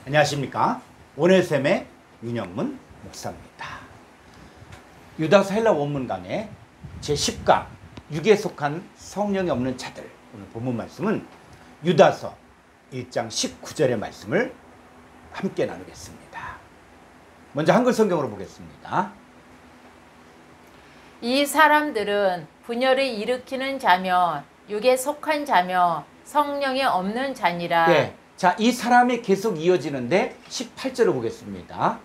안녕하십니까. 오네셈의 윤영문 목사입니다. 유다서 헬라 원문 강의 제10강 육에 속한 성령이 없는 자들, 오늘 본문 말씀은 유다서 1장 19절의 말씀을 함께 나누겠습니다. 먼저 한글 성경으로 보겠습니다. 이 사람들은 분열을 일으키는 자며 육에 속한 자며 성령이 없는 자니라. 네. 자, 이 사람이 계속 이어지는데 18절을 보겠습니다.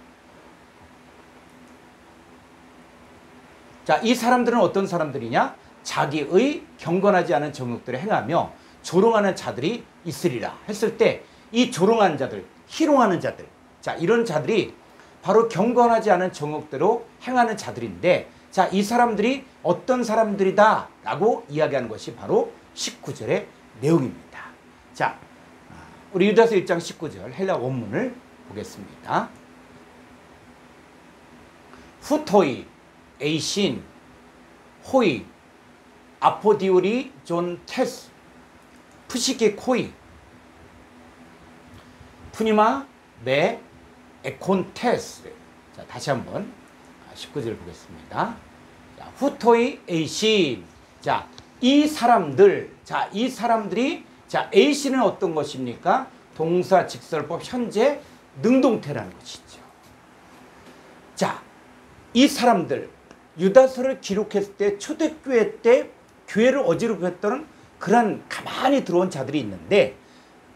자, 이 사람들은 어떤 사람들이냐? 자기의 경건하지 않은 정욕들을 행하며 조롱하는 자들이 있으리라 했을 때, 이 조롱하는 자들, 희롱하는 자들, 자, 이런 자들이 바로 경건하지 않은 정욕대로 행하는 자들인데, 자, 이 사람들이 어떤 사람들이다 라고 이야기하는 것이 바로 19절의 내용입니다. 자, 우리 유다서 1장 19절 헬라 원문을 보겠습니다. 후토이, 에이신, 호이, 아포디오리, 존 테스, 푸시키 코이, 푸니마, 메, 에콘 테스. 자, 다시 한번 19절 보겠습니다. 자, 후토이, 에이신. 자, 이 사람들, 자, 이 사람들이, 자, A씨는 어떤 것입니까? 동사 직설법 현재 능동태라는 것이죠. 자, 이 사람들, 유다서를 기록했을 때 초대교회 때 교회를 어지럽혔던 그런 가만히 들어온 자들이 있는데,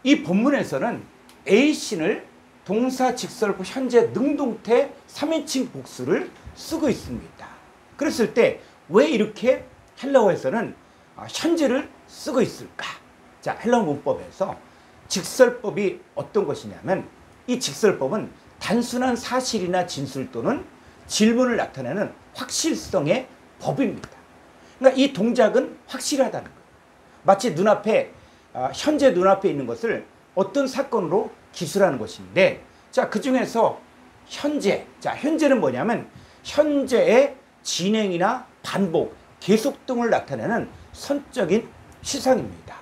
이 본문에서는 A씨를 동사 직설법 현재 능동태 3인칭 복수를 쓰고 있습니다. 그랬을 때 왜 이렇게 헬라어에서는 현재를 쓰고 있을까? 자, 헬라어 문법에서 직설법이 어떤 것이냐면, 이 직설법은 단순한 사실이나 진술 또는 질문을 나타내는 확실성의 법입니다. 그러니까 이 동작은 확실하다는 거예요. 마치 눈앞에, 현재 눈앞에 있는 것을 어떤 사건으로 기술하는 것인데, 자, 그 중에서 현재, 자, 현재는 뭐냐면 현재의 진행이나 반복, 계속 등을 나타내는 선적인 시상입니다.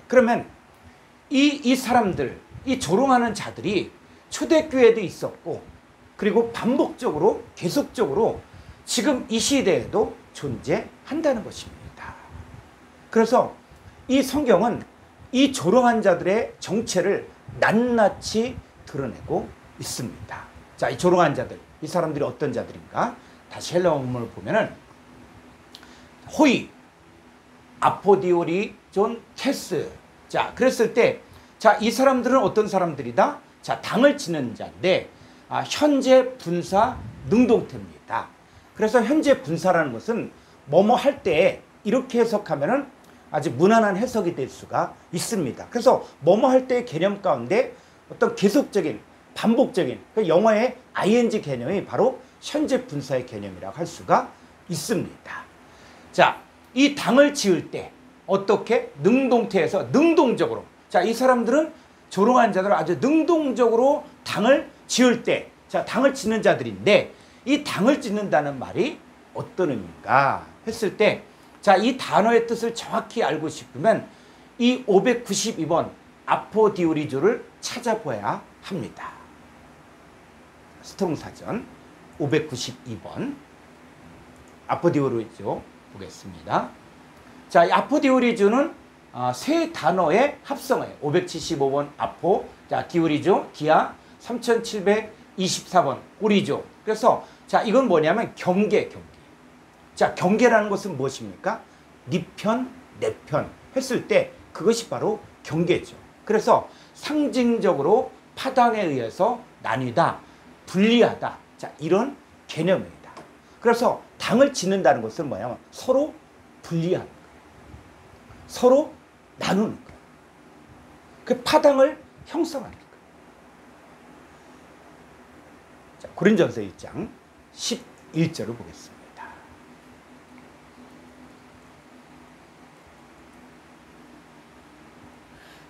그러면 이 사람들, 이 조롱하는 자들이 초대교회도 있었고, 그리고 반복적으로 계속적으로 지금 이 시대에도 존재한다는 것입니다. 그래서 이 성경은 이 조롱한 자들의 정체를 낱낱이 드러내고 있습니다. 자, 이 조롱한 자들, 이 사람들이 어떤 자들인가? 다시 헬라어 원문을 보면은 호이, 아포디오리, 존 테스. 자, 그랬을 때, 자, 이 사람들은 어떤 사람들이다? 자, 당을 치는 자인데, 현재 분사 능동태입니다. 그래서 현재 분사라는 것은 뭐뭐 할 때 이렇게 해석하면은 아주 무난한 해석이 될 수가 있습니다. 그래서 뭐뭐 할 때의 개념 가운데 어떤 계속적인, 반복적인, 영어의 ing 개념이 바로 현재 분사의 개념이라고 할 수가 있습니다. 자, 이 당을 지을 때 어떻게? 능동태에서 능동적으로. 자, 이 사람들은 조롱한 자들 아주 능동적으로 당을 지을 때, 자, 당을 짓는 자들인데, 이 당을 짓는다는 말이 어떤 의미인가 했을 때, 자, 이 단어의 뜻을 정확히 알고 싶으면 이 592번 아포디오리조를 찾아봐야 합니다. 스트롱 사전 592번 아포디오리조 보겠습니다. 자, 이 아포디오리조는 세 단어의 합성어예요. 575번 아포, 자, 디오리조, 디아, 3724번 오리조. 그래서 자, 이건 뭐냐면 경계. 자, 경계라는 것은 무엇입니까? 네 편, 내 편 했을 때 그것이 바로 경계죠. 그래서 상징적으로 파당에 의해서 나뉘다, 분리하다. 자, 이런 개념입니다. 그래서 당을 짓는다는 것은 뭐냐면 서로 분리하는 거예요. 서로 나누는 거예요. 그 파당을 형성하는 거예요. 자, 고린전서 1장 11절을 보겠습니다.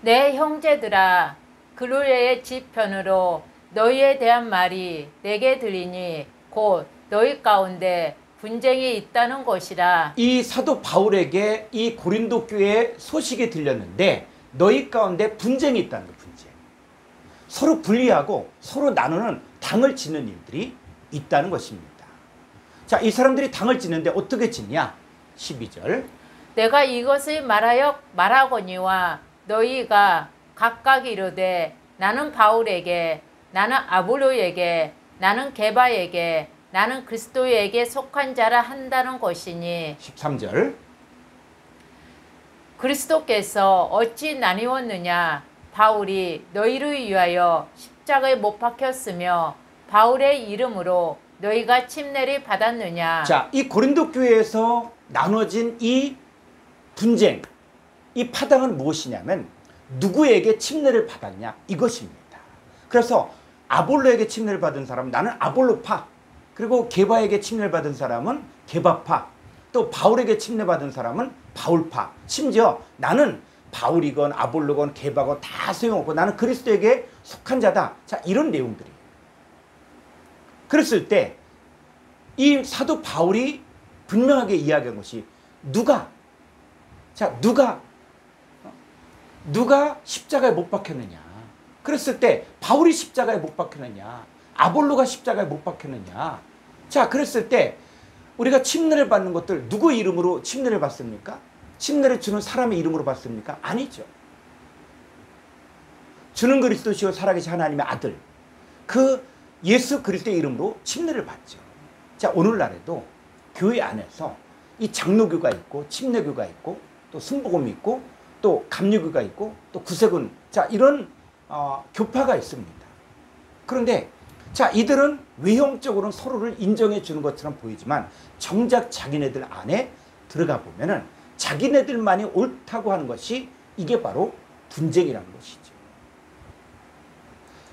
내 형제들아, 그루레의 지편으로 너희에 대한 말이 내게 들리니 곧 너희 가운데 분쟁이 있다는 것이라. 이 사도 바울에게 이 고린도 교회의 소식이 들렸는데 너희 가운데 분쟁이 있다는 거예요. 분쟁. 서로 분리하고 서로 나누는 당을 짓는 일들이 있다는 것입니다. 자, 이 사람들이 당을 짓는데 어떻게 짓냐? 12절. 내가 이것을 말하거니와 너희가 각각 이르되 나는 바울에게, 나는 아볼로에게, 나는 게바에게, 나는 그리스도에게 속한 자라 한다는 것이니 13절. 그리스도께서 어찌 나뉘었느냐? 바울이 너희를 위하여 십자가에 못 박혔으며 바울의 이름으로 너희가 침례를 받았느냐? 자, 이 고린도 교회에서 나눠진 이 분쟁, 이 파당은 무엇이냐면 누구에게 침례를 받았냐 이것입니다. 그래서 아볼로에게 침례를 받은 사람은 나는 아볼로파, 그리고 게바에게 침례를 받은 사람은 게바파, 또 바울에게 침례받은 사람은 바울파, 심지어 나는 바울이건 아볼로건 게바건 다 소용없고 나는 그리스도에게 속한 자다. 자, 이런 내용들이에요. 그랬을 때 이 사도 바울이 분명하게 이야기한 것이 누가 십자가에 못 박혔느냐. 그랬을 때 바울이 십자가에 못 박혔느냐, 아볼로가 십자가에 못 박혔느냐. 자, 그랬을 때 우리가 침례를 받는 것들 누구 이름으로 침례를 받습니까? 침례를 주는 사람의 이름으로 받습니까? 아니죠. 주는 그리스도시요 살아계신 하나님의 아들, 그 예수 그리스도의 이름으로 침례를 받죠. 자, 오늘날에도 교회 안에서 이 장로교가 있고 침례교가 있고 또 순복음이 있고 또 감리교가 있고 또 구세군, 자, 이런 교파가 있습니다. 그런데 자, 이들은 외형적으로는 서로를 인정해 주는 것처럼 보이지만 정작 자기네들 안에 들어가 보면은 자기네들만이 옳다고 하는 것이 이게 바로 분쟁이라는 것이죠.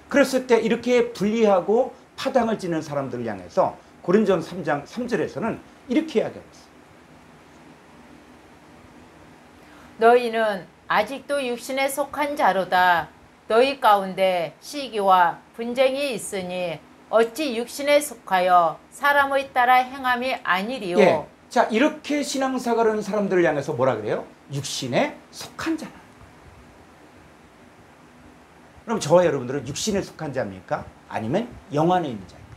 그랬을 때 이렇게 분리하고 파당을 짓는 사람들을 향해서 고린도전서 3장 3절에서는 이렇게 이야기하고 있어요. 너희는 아직도 육신에 속한 자로다. 너희 가운데 시기와 분쟁이 있으니 어찌 육신에 속하여 사람의 따라 행함이 아니리요. 예. 자, 이렇게 신앙생활을 하는 사람들을 향해서 뭐라 그래요? 육신에 속한 자라. 그럼 저와 여러분들은 육신에 속한 자입니까? 아니면 영 안에 있는 자입니까?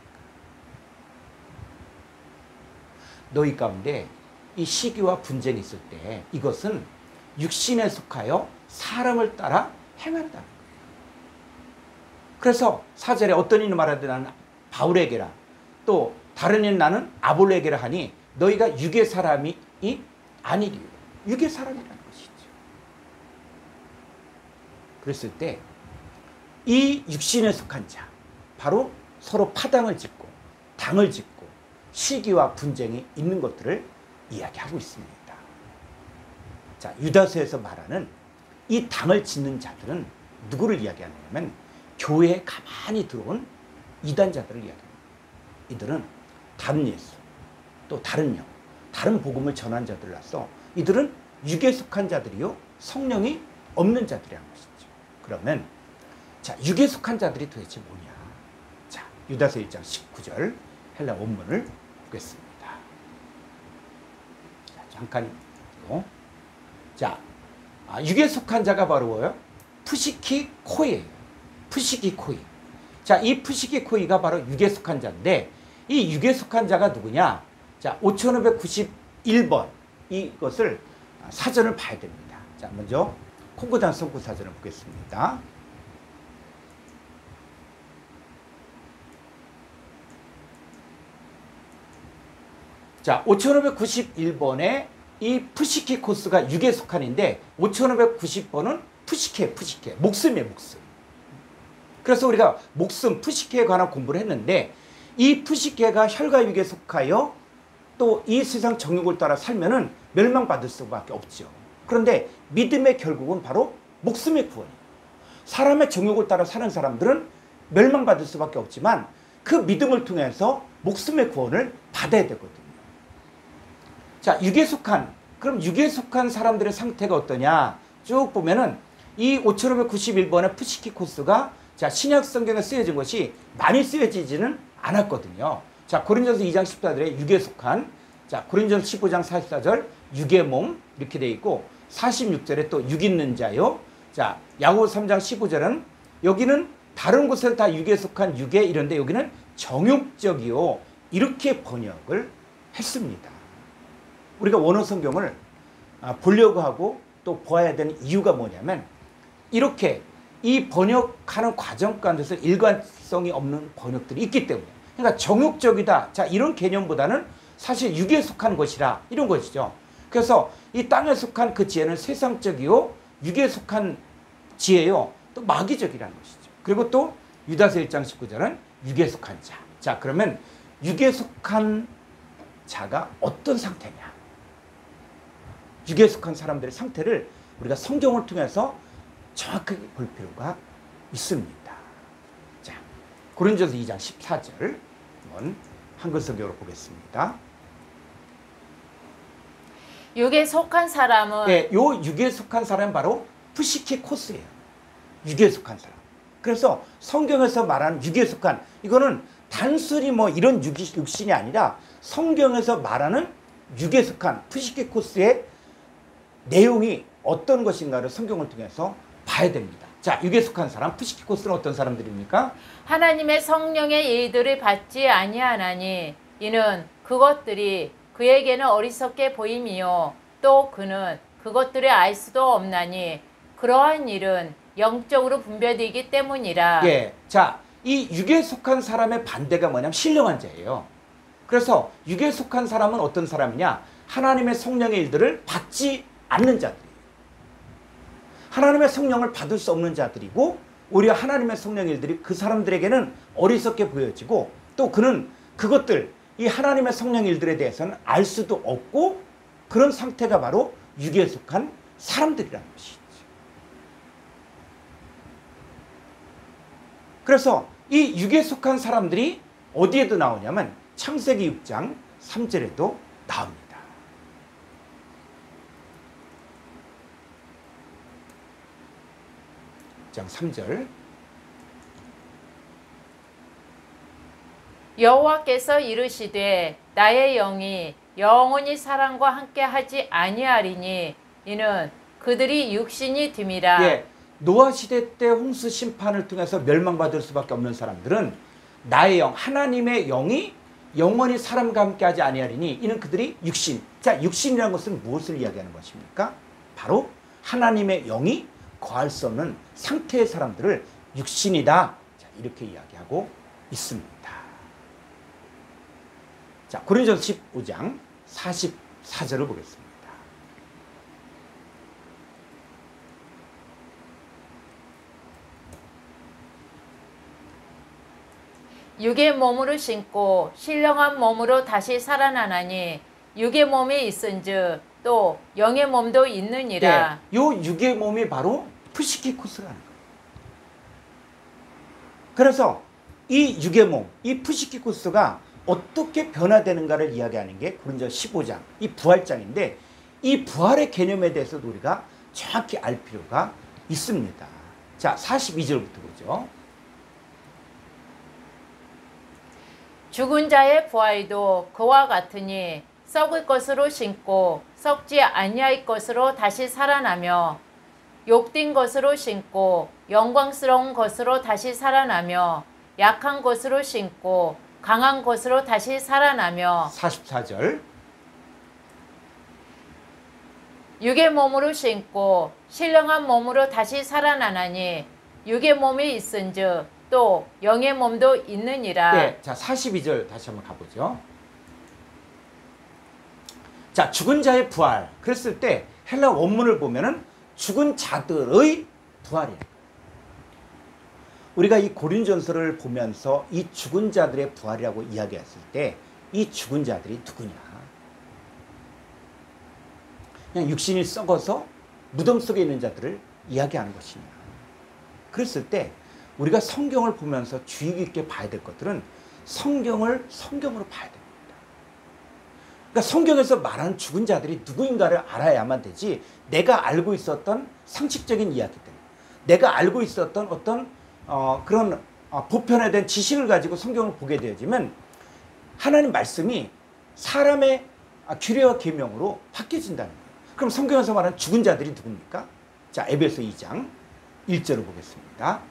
너희 가운데 이 시기와 분쟁이 있을 때 이것은 육신에 속하여 사람을 따라 행한다는 거예요. 그래서 4절에 어떤 이는 말하되 나는 바울에게라, 또 다른 이는 나는 아볼로에게라 하니 너희가 육의 사람이 아니리요. 육의 사람이라는 것이죠. 그랬을 때 이 육신에 속한 자, 바로 서로 파당을 짓고 당을 짓고 시기와 분쟁이 있는 것들을 이야기하고 있습니다. 자, 유다서에서 말하는 이 당을 짓는 자들은 누구를 이야기하냐면 교회에 가만히 들어온 이단자들을 이야기합니다. 이들은 다른 예수, 또 다른 영, 다른 복음을 전한 자들이라서 이들은 육에 속한 자들이요 성령이 없는 자들이라는 것이죠. 그러면 자, 육에 속한 자들이 도대체 뭐냐? 자, 유다서 1장 19절 헬라 원문을 보겠습니다. 자, 잠깐 이거. 자, 육에 속한 자가 바로 뭐예요? 푸시키코이예요. 푸시키코이. 자, 이 푸시키코이가 바로 육에 속한 자인데 이 육에 속한 자가 누구냐? 자, 5591번 이것을 사전을 봐야 됩니다. 자, 먼저 콩고단서 성구 사전을 보겠습니다. 자, 5591번에 이 푸시키코스가 육에 속한인데 5590번은 푸시케, 목숨이에요, 목숨. 그래서 우리가 목숨, 푸시케에 관한 공부를 했는데 이 푸시케가 혈과 육에 속하여 또 이 세상 정욕을 따라 살면은 멸망받을 수밖에 없죠. 그런데 믿음의 결국은 바로 목숨의 구원이에요. 사람의 정욕을 따라 사는 사람들은 멸망받을 수밖에 없지만 그 믿음을 통해서 목숨의 구원을 받아야 되거든요. 자, 육에 속한, 그럼 육에 속한 사람들의 상태가 어떠냐? 쭉 보면은 이 5591번의 푸시키코스가 자, 신약 성경에 쓰여진 것이 많이 쓰여지지는 않았거든요. 자, 고린도전서 2장 14절에 육에 속한, 자, 고린도전서 15장 44절 육의 몸 이렇게 돼 있고 46절에 또 육 있는 자요. 자, 야고보서 3장 15절은 여기는 다른 곳은 다 육에 속한 육에 이런데 여기는 정욕적이요. 이렇게 번역을 했습니다. 우리가 원어 성경을 보려고 하고 또 보아야 되는 이유가 뭐냐면 이렇게 이 번역하는 과정 가운데서 일관성이 없는 번역들이 있기 때문에 그러니까 정욕적이다. 자, 이런 개념보다는 사실 육에 속한 것이라 이런 것이죠. 그래서 이 땅에 속한 그 지혜는 세상적이요. 육에 속한 지혜요. 또 마귀적이라는 것이죠. 그리고 또 유다서 1장 19절은 육에 속한 자. 자, 그러면 육에 속한 자가 어떤 상태냐? 육에 속한 사람들의 상태를 우리가 성경을 통해서 정확하게 볼 필요가 있습니다. 자, 고린도서 2장 14절 한번 한글 성경으로 보겠습니다. 육에 속한 사람은 네, 요 육에 속한 사람은 바로 푸시케코스예요. 육에 속한 사람. 그래서 성경에서 말하는 육에 속한 이거는 단순히 뭐 이런 육신이 아니라 성경에서 말하는 육에 속한 푸시케코스의 내용이 어떤 것인가를 성경을 통해서 봐야 됩니다. 자, 육에 속한 사람, 푸시케코스는 어떤 사람들입니까? 하나님의 성령의 일들을 받지 아니하나니 이는 그것들이 그에게는 어리석게 보임이요 또 그는 그것들을 알 수도 없나니 그러한 일은 영적으로 분별되기 때문이라. 예, 자, 이 육에 속한 사람의 반대가 뭐냐면 신령한 자예요. 그래서 육에 속한 사람은 어떤 사람이냐? 하나님의 성령의 일들을 받지 않는 자들이에요. 하나님의 성령을 받을 수 없는 자들이고 오히려 하나님의 성령의 일들이 그 사람들에게는 어리석게 보여지고 또 그는 그것들 이 하나님의 성령의 일들에 대해서는 알 수도 없고 그런 상태가 바로 육에 속한 사람들이라는 것이죠. 그래서 이 육에 속한 사람들이 어디에도 나오냐면 창세기 6장 3절에도 나옵니다. 6장 3절 여호와께서 이르시되 나의 영이 영원히 사람과 함께하지 아니하리니 이는 그들이 육신이 됨이라. 예, 노아 시대 때 홍수 심판을 통해서 멸망받을 수밖에 없는 사람들은 나의 영, 하나님의 영이 영원히 사람과 함께하지 아니하리니 이는 그들이 육신. 자, 육신이라는 것은 무엇을 이야기하는 것입니까? 바로 하나님의 영이 거할 수 없는 상태의 사람들을 육신이다. 자, 이렇게 이야기하고 있습니다. 자, 고린도서 15장 44절을 보겠습니다. 육의 몸으로 신고 신령한 몸으로 다시 살아나나니 육의 몸이 있은즉 또 영의 몸도 있느니라. 네, 요 육의 몸이 바로 푸시키코스라는 거예요. 그래서 이 육의 몸, 이 푸시키코스가 어떻게 변화되는가를 이야기하는 게 고린도서 15장, 이 부활장인데 이 부활의 개념에 대해서도 우리가 정확히 알 필요가 있습니다. 자, 42절부터 보죠. 죽은 자의 부활도 그와 같으니 썩을 것으로 신고 썩지 아니할 것으로 다시 살아나며 욕된 것으로 신고 영광스러운 것으로 다시 살아나며 약한 것으로 신고 강한 것으로 다시 살아나며 44절 육의 몸으로 신고 신령한 몸으로 다시 살아나나니 육의 몸이 있은즉 또 영의 몸도 있느니라. 네, 자 42절 다시 한번 가보죠. 자, 죽은 자의 부활. 그랬을 때 헬라 원문을 보면은 죽은 자들의 부활이에요. 우리가 이 고린전서를 보면서 이 죽은 자들의 부활이라고 이야기했을 때 이 죽은 자들이 누구냐? 그냥 육신이 썩어서 무덤 속에 있는 자들을 이야기하는 것이냐? 그랬을 때 우리가 성경을 보면서 주의 깊게 봐야 될 것들은 성경으로 봐야 됩니다. 그러니까 성경에서 말하는 죽은 자들이 누구인가를 알아야만 되지 내가 알고 있었던 상식적인 이야기들, 내가 알고 있었던 어떤 그런 보편화된 지식을 가지고 성경을 보게 되어지면 하나님 말씀이 사람의 규례와 계명으로 바뀌어진다는 거예요. 그럼 성경에서 말하는 죽은 자들이 누굽니까? 자, 에베소 2장 1절을 보겠습니다.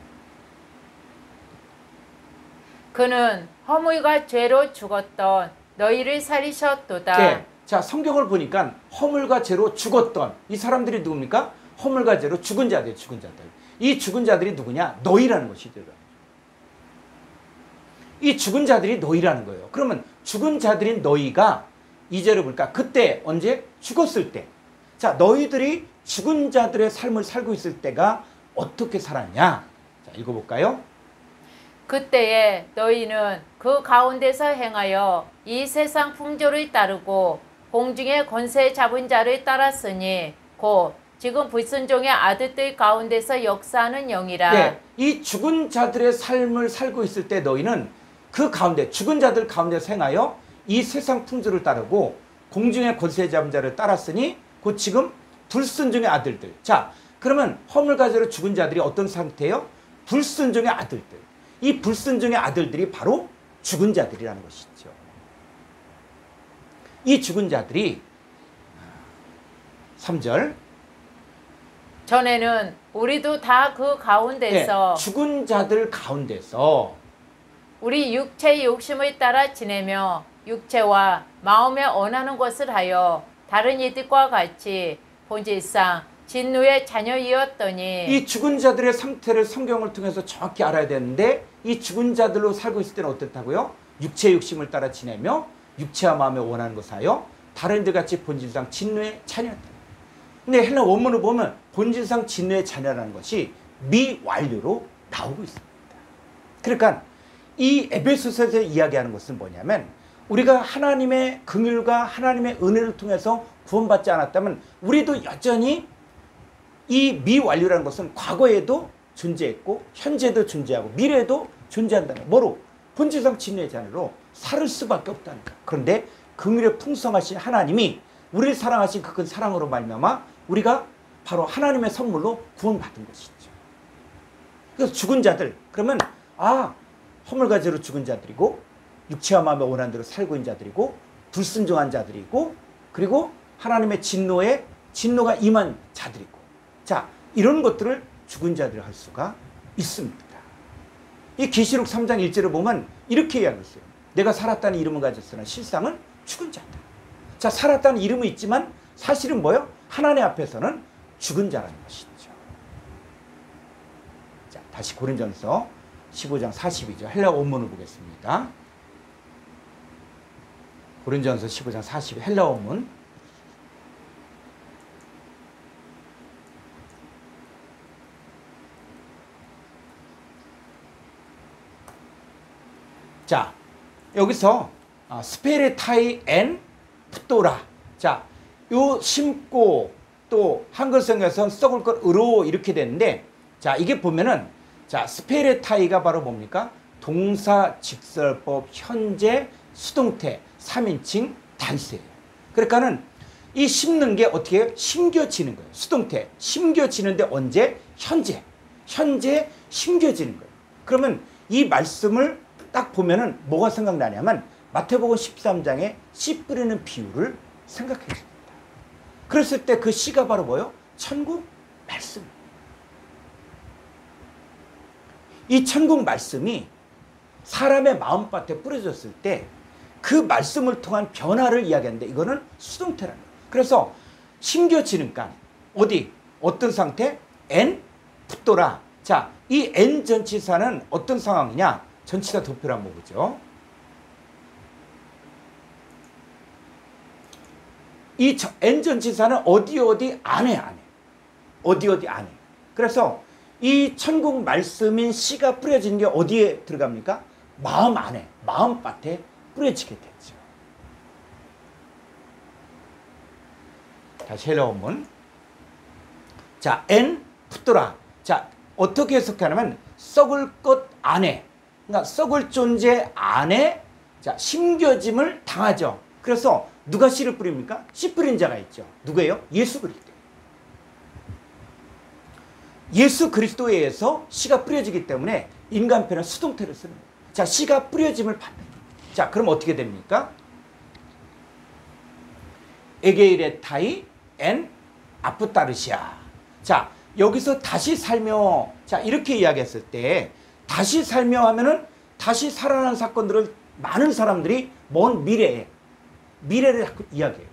그는 허물과 죄로 죽었던 너희를 살리셨도다. 네. 자, 성경을 보니까 허물과 죄로 죽었던 이 사람들이 누굽니까? 허물과 죄로 죽은 자들, 죽은 자들. 이 죽은 자들이 누구냐? 너희라는 것이죠. 이 죽은 자들이 너희라는 거예요. 그러면 죽은 자들인 너희가 2절을 볼까? 그때 언제? 죽었을 때. 자, 너희들이 죽은 자들의 삶을 살고 있을 때가 어떻게 살았냐? 자, 읽어볼까요? 그때에 너희는 그 가운데서 행하여 이 세상 풍조를 따르고 공중의 권세 잡은 자를 따랐으니 곧 지금 불순종의 아들들 가운데서 역사하는 영이라. 네, 이 죽은 자들의 삶을 살고 있을 때 너희는 그 가운데 죽은 자들 가운데서 행하여 이 세상 풍조를 따르고 공중의 권세 잡은 자를 따랐으니 곧 지금 불순종의 아들들. 자, 그러면 허물과 죄로 죽은 자들이 어떤 상태예요? 불순종의 아들들. 이 불순종의 아들들이 바로 죽은 자들이라는 것이죠. 이 죽은 자들이 3절 전에는 우리도 다 그 가운데서 죽은 자들 가운데서 우리 육체의 욕심을 따라 지내며 육체와 마음에 원하는 것을 하여 다른 이들과 같이 본질상 진노의 자녀이었더니. 이 죽은 자들의 상태를 성경을 통해서 정확히 알아야 되는데 이 죽은 자들로 살고 있을 때는 어떻다고요? 육체의 욕심을 따라 지내며 육체와 마음에 원하는 것을 하여 다른 이들 같이 본질상 진노의 자녀였다. 근데 헬라 원문을 보면 본질상 진노의 자녀라는 것이 미완료로 나오고 있습니다. 그러니까 이 에베소서에서 이야기하는 것은 뭐냐면 우리가 하나님의 긍휼과 하나님의 은혜를 통해서 구원받지 않았다면 우리도 여전히 이 미완료라는 것은 과거에도 존재했고 현재도 존재하고 미래에도 존재한다는 뭐로? 본질상 진노의 자녀로 살 수밖에 없다는 거예요. 그런데 긍휼의 풍성하신 하나님이 우리를 사랑하신 그 큰 사랑으로 말미암아 우리가 바로 하나님의 선물로 구원받은 것이죠. 그래서 죽은 자들, 그러면 허물과 죄로 죽은 자들이고 육체와 마음의 원하는 대로 살고 있는 자들이고 불순종한 자들이고 그리고 하나님의 진노가 임한 자들이고, 자, 이런 것들을 죽은 자들 할 수가 있습니다. 이 계시록 3장 1절을 보면 이렇게 이야기하고 있어요. 내가 살았다는 이름을 가졌으나 실상은 죽은 자다. 자, 살았다는 이름은 있지만 사실은 뭐예요? 하나님 앞에서는 죽은 자라는 것이죠. 자, 다시 고린전서 15장 42절 헬라 원문을 보겠습니다. 고린전서 15장 42 헬라 원문. 자, 여기서 스페레타이 앤 푸토라. 자, 요 심고 또 한글 성경에서는 썩을 것 의로 이렇게 되는데, 자, 이게 보면은 자, 스페레타이가 바로 뭡니까? 동사, 직설법, 현재, 수동태, 3인칭 단수예요. 그러니까는 이 심는 게 어떻게 해요? 심겨지는 거예요. 수동태, 심겨지는데 언제? 현재 심겨지는 거예요. 그러면 이 말씀을 딱 보면은 뭐가 생각나냐면 마태복음 13장에 씨 뿌리는 비유를 생각해 줍니다. 그랬을 때 그 씨가 바로 뭐예요? 천국 말씀. 이 천국 말씀이 사람의 마음밭에 뿌려졌을 때 그 말씀을 통한 변화를 이야기하는데 이거는 수동태라는 거예요. 그래서 심겨지는 간 어디? 어떤 상태? 엔 풋도라. 자, 이 엔 전치사는 어떤 상황이냐? 전치사 도표를 한번 보죠. 이 엔 전치사는 어디 안에. 어디 안에. 그래서 이 천국 말씀인 씨가 뿌려지는 게 어디에 들어갑니까? 마음 안에, 마음밭에 뿌려지게 되죠. 다시 헬라 원문. 자, 엔 푸토라. 자, 어떻게 해석하냐면 썩을 것 안에, 그러니까 썩을 존재 안에 자, 심겨짐을 당하죠. 그래서 누가 씨를 뿌립니까? 씨 뿌린 자가 있죠. 누구예요? 예수 그리스도. 예수 그리스도에 의해서 씨가 뿌려지기 때문에 인간편은 수동태를 쓰는 거예요. 자, 씨가 뿌려짐을 받는 거예요. 자, 그럼 어떻게 됩니까? 에게이레타이 엔 아프타르시아. 자, 여기서 다시 살며, 자, 이렇게 이야기했을 때 다시 살며 하면은 다시 살아나는 사건들을 많은 사람들이 먼 미래를 자꾸 이야기해요.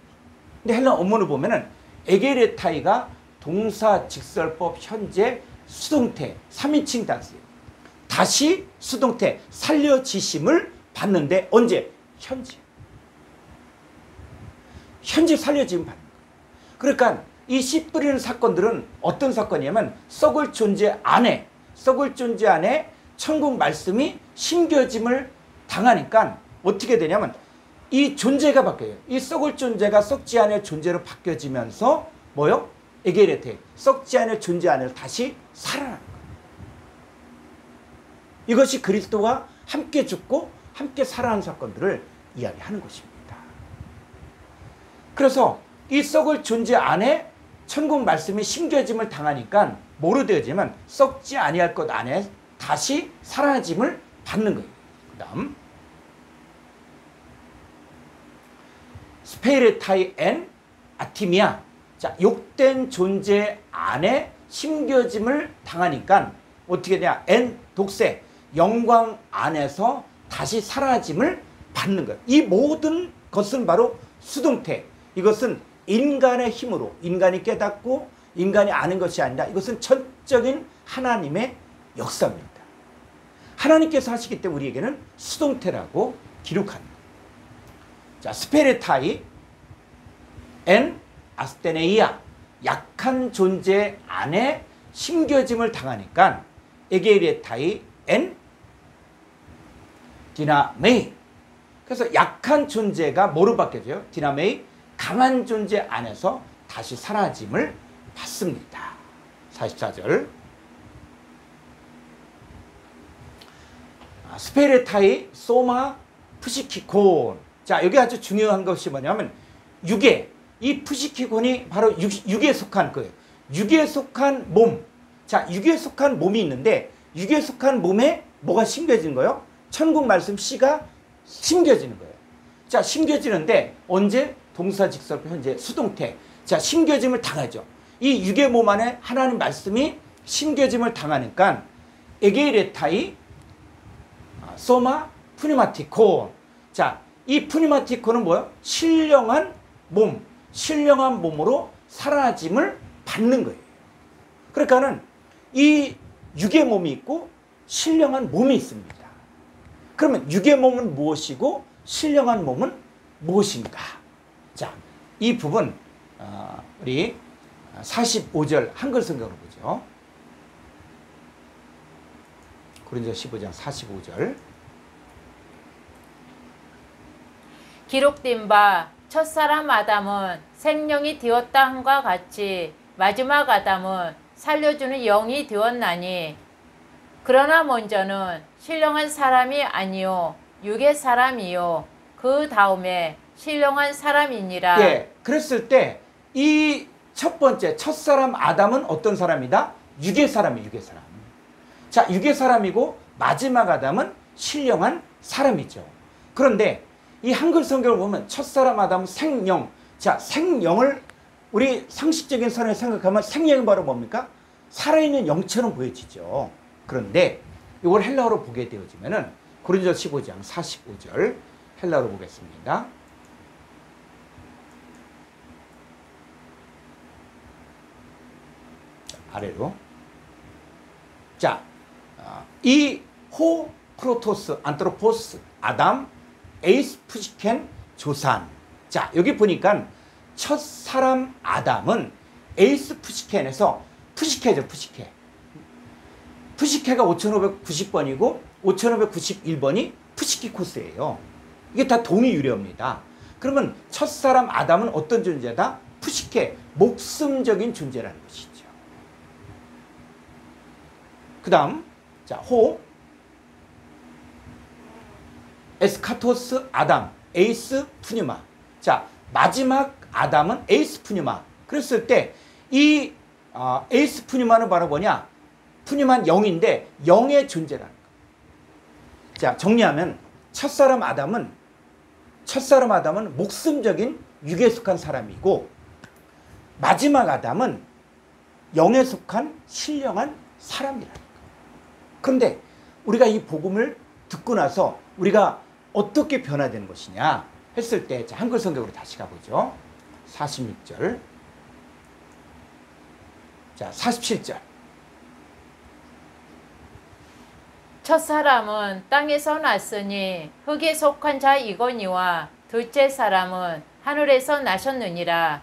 근데 헬라 원문을 보면은 에게레타이가 동사 직설법 현재 수동태 3인칭 단수예요. 다시 수동태 살려지심을 받는데 언제? 현재 살려짐을 받는 거예요. 그러니까 이 씨 뿌리는 사건들은 어떤 사건이냐면 썩을 존재 안에 천국 말씀이 심겨짐을 당하니까 어떻게 되냐면 이 존재가 바뀌어요. 이 썩을 존재가 썩지 않을 존재로 바뀌어지면서 뭐요? 에게레테 썩지 않을 존재 안에서 다시 살아나는 거예요. 이것이 그리스도와 함께 죽고 함께 살아난 사건들을 이야기하는 것입니다. 그래서 이 썩을 존재 안에 천국 말씀이 심겨짐을 당하니까 뭐로 되어지면 썩지 아니할 것 안에 다시 살아짐을 받는 거예요. 그 다음 스페이레타이 엔 아티미아. 자, 욕된 존재 안에 심겨짐을 당하니까 어떻게 되냐? 엔 독세 영광 안에서 다시 살아짐을 받는 것. 이 모든 것은 바로 수동태. 이것은 인간의 힘으로 인간이 깨닫고 인간이 아는 것이 아니라 이것은 전적인 하나님의 역사입니다. 하나님께서 하시기 때문에 우리에게는 수동태라고 기록합니다. 자, 스페레타이 엔 아스테네이아 약한 존재 안에 심겨짐을 당하니까 에게레타이 엔 디나메이. 그래서 약한 존재가 뭐로 바뀌어져요? 디나메이 강한 존재 안에서 다시 살아짐을 받습니다. 44절 스페레타이 소마 푸시키콘. 자, 여기 아주 중요한 것이 뭐냐면 육에 이 푸시키콘이 바로 육에 속한 거예요. 육에 속한 몸. 자, 육에 속한 몸이 있는데 육에 속한 몸에 뭐가 심겨지는 거예요? 천국 말씀 씨가 심겨지는 거예요. 자, 심겨지는데 언제? 동사 직설법 현재 수동태. 자, 심겨짐을 당하죠. 이 육의 몸 안에 하나님 말씀이 심겨짐을 당하니까 에게레타이 소마 푸니마티콘. 자, 이 푸니마티콘은 뭐예요? 신령한 몸, 신령한 몸으로 살아짐을 받는 거예요. 그러니까는 이 육의 몸이 있고 신령한 몸이 있습니다. 그러면 육의 몸은 무엇이고 신령한 몸은 무엇인가? 자, 이 부분 우리 45절 한글 성경으로 보죠. 고린도서 15장 45절. 기록된 바 첫사람 아담은 생명이 되었다 함과 같이 마지막 아담은 살려주는 영이 되었나니 그러나 먼저는 신령한 사람이 아니요 육의 사람이요 그 다음에 신령한 사람이니라. 예, 그랬을 때 이 첫 번째 첫사람 아담은 어떤 사람이다? 육의 사람이에요. 육의 사람. 자, 육의 사람이고 마지막 아담은 신령한 사람이죠. 그런데 이 한글 성경을 보면 첫사람 아담은 생영. 자, 생영을 우리 상식적인 사람이 생각하면 생명이 바로 뭡니까? 살아있는 영처럼 보여지죠. 그런데 이걸 헬라어로 보게 되어지면은 고린도서 15장 45절 헬라어로 보겠습니다. 아래로. 자, 이 호 프로토스 안트로포스 아담 에이스 푸시켄 조산. 자, 여기 보니까 첫 사람 아담은 에이스 푸시켄에서 푸시케죠. 푸시케가 5590번이고 5591번이 푸시키코스예요. 이게 다 동의 유래어입니다. 그러면 첫 사람 아담은 어떤 존재다? 푸시케, 목숨적인 존재라는 것이죠. 그 다음, 자, 호 에스카토스 아담 에이스 푸니마. 자, 마지막 아담은 에이스 푸니마. 그랬을 때 이 에이스 푸니마는 바로 뭐냐? 푸니마는 영인데 영의 존재라는 거. 자, 정리하면 첫사람 아담은 목숨적인 육에 속한 사람이고 마지막 아담은 영에 속한 신령한 사람이라는 거. 그런데 우리가 이 복음을 듣고 나서 우리가 어떻게 변화되는 것이냐 했을 때, 자, 한글 성경으로 다시 가보죠. 46절. 자, 47절. 첫 사람은 땅에서 났으니 흙에 속한 자이거니와 둘째 사람은 하늘에서 나셨느니라.